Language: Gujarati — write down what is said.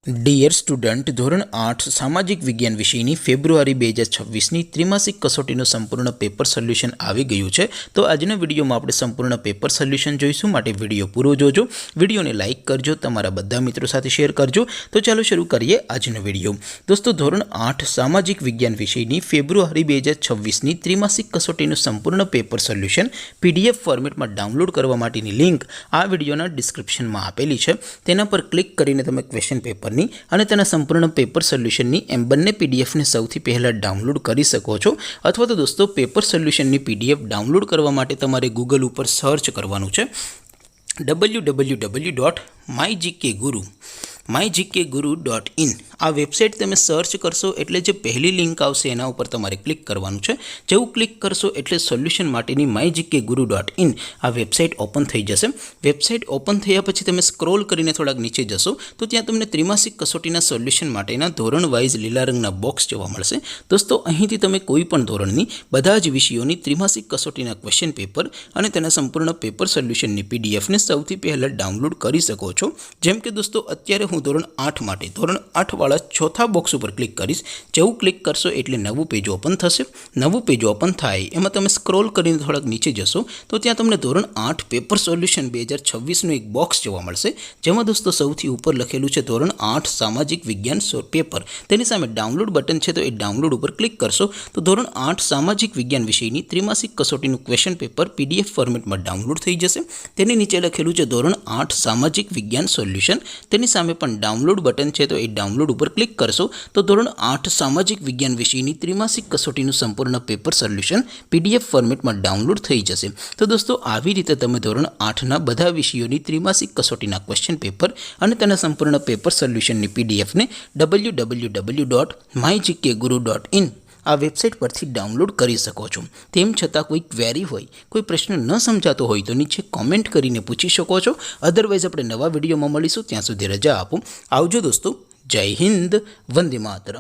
ડિયર સ્ટુડન્ટ, ધોરણ 8 સામાજિક વિજ્ઞાન વિષયની ફેબ્રુઆરી 2026ની ત્રિમાસિક કસોટીનું સંપૂર્ણ પેપર સોલ્યુશન આવી ગયું છે. તો આજના વિડીયોમાં આપણે સંપૂર્ણ પેપર સોલ્યુશન જોઈશું. માટે વિડીયો પૂરો જોજો, વિડીયોને લાઇક કરજો, તમારા બધા મિત્રો સાથે શેર કરજો. તો ચાલો શરૂ કરીએ આજનો વિડીયો. દોસ્તો, ધોરણ 8 સામાજિક વિજ્ઞાન વિષયની ફેબ્રુઆરી 2026ની ત્રિમાસિક કસોટીનું સંપૂર્ણ પેપર સોલ્યુશન PDF ફોર્મેટમાં ડાઉનલોડ કરવા માટેની લિંક આ વિડીયોના ડિસ્ક્રિપ્શનમાં આપેલી છે. તેના પર ક્લિક કરીને તમે ક્વેશ્ચન પેપર અને તેના સંપૂર્ણ પેપર સોલ્યુશનની એમ બંને પીડીએફને સૌથી પહેલાં ડાઉનલોડ કરી શકો છો. અથવા તો દોસ્તો, પેપર સોલ્યુશનની PDF ડાઉનલોડ કરવા માટે તમારે ગૂગલ ઉપર સર્ચ કરવાનું છે www.mygkguru.in. આ વેબસાઇટ તમે સર્ચ કરશો એટલે જે પહેલી લિંક આવશે એના ઉપર તમારે ક્લિક કરવાનું છે. જેવું ક્લિક કરશો એટલે સોલ્યુશન માટેની mygkguru.in આ વેબસાઇટ ઓપન થઈ જશે. વેબસાઇટ ઓપન થયા પછી તમે સ્ક્રોલ કરીને થોડાક નીચે જશો તો ત્યાં તમને ત્રિમાસિક કસોટીના સોલ્યુશન માટેના ધોરણ વાઇઝ લીલા રંગના બોક્સ જોવા મળશે. દોસ્તો, અહીંથી તમે કોઈ પણ ધોરણની બધા જ વિષયોની ત્રિમાસિક કસોટીના ક્વેશ્ચન પેપર અને તેના સંપૂર્ણ પેપર સોલ્યુશનની PDFને સૌથી પહેલાં ડાઉનલોડ કરી શકો છો. જેમ કે દોસ્તો, અત્યારે હું ધોરણ 8 માટે ધોરણ 8 વાળા ચોથા બોક્સ ઉપર ક્લિક કરીશ. જેવું ક્લિક કરશો એટલે નવું પેજ ઓપન થશે. નવું પેજ ઓપન થાય એમાં તમે સ્ક્રોલ કરીને થોડાક નીચે જશો તો ત્યાં તમને ધોરણ 8 પેપર સોલ્યુશન 2026નું એક બોક્સ જોવા મળશે. જેમાં દોસ્તો સૌથી ઉપર લખેલું છે ધોરણ 8 સામાજિક વિજ્ઞાન પેપર. તેની સામે ડાઉનલોડ બટન છે, તો એ ડાઉનલોડ ઉપર ક્લિક કરશો તો ધોરણ 8 સામાજિક વિજ્ઞાન વિષયની ત્રિમાસિક કસોટીનું ક્વેશ્ચન પેપર PDF ફોર્મેટમાં ડાઉનલોડ થઈ જશે. તેની નીચે લખેલું છે ધોરણ 8 સામાજિક વિજ્ઞાન સોલ્યુશન. તેની સામે પણ ડાઉનલોડ બટન છે, તો એ ડાઉનલોડ ઉપર ક્લિક કરશો તો ધોરણ 8 સામાજિક વિજ્ઞાન વિષયની ત્રિમાસિક કસોટીનું સંપૂર્ણ પેપર સોલ્યુશન PDF ફોર્મેટમાં ડાઉનલોડ થઈ જશે. તો દોસ્તો, આવી રીતે તમે ધોરણ 8ના બધા વિષયોની ત્રિમાસિક કસોટીના ક્વેશ્ચન પેપર અને તેના સંપૂર્ણ પેપર સોલ્યુશનની PDFને www.mygkguru.in આ વેબસાઇટ પરથી ડાઉનલોડ કરી શકો છો. તેમ છતાં કોઈ ક્વેરી હોય, કોઈ પ્રશ્ન ન સમજાતો હોય તો નીચે કોમેન્ટ કરીને પૂછી શકો છો. અધરવાઇઝ આપણે નવા વિડીયોમાં મળીશું. ત્યાં સુધી રજા આપો. આવજો દોસ્તો. જય હિન્દ. વંદે માતરમ.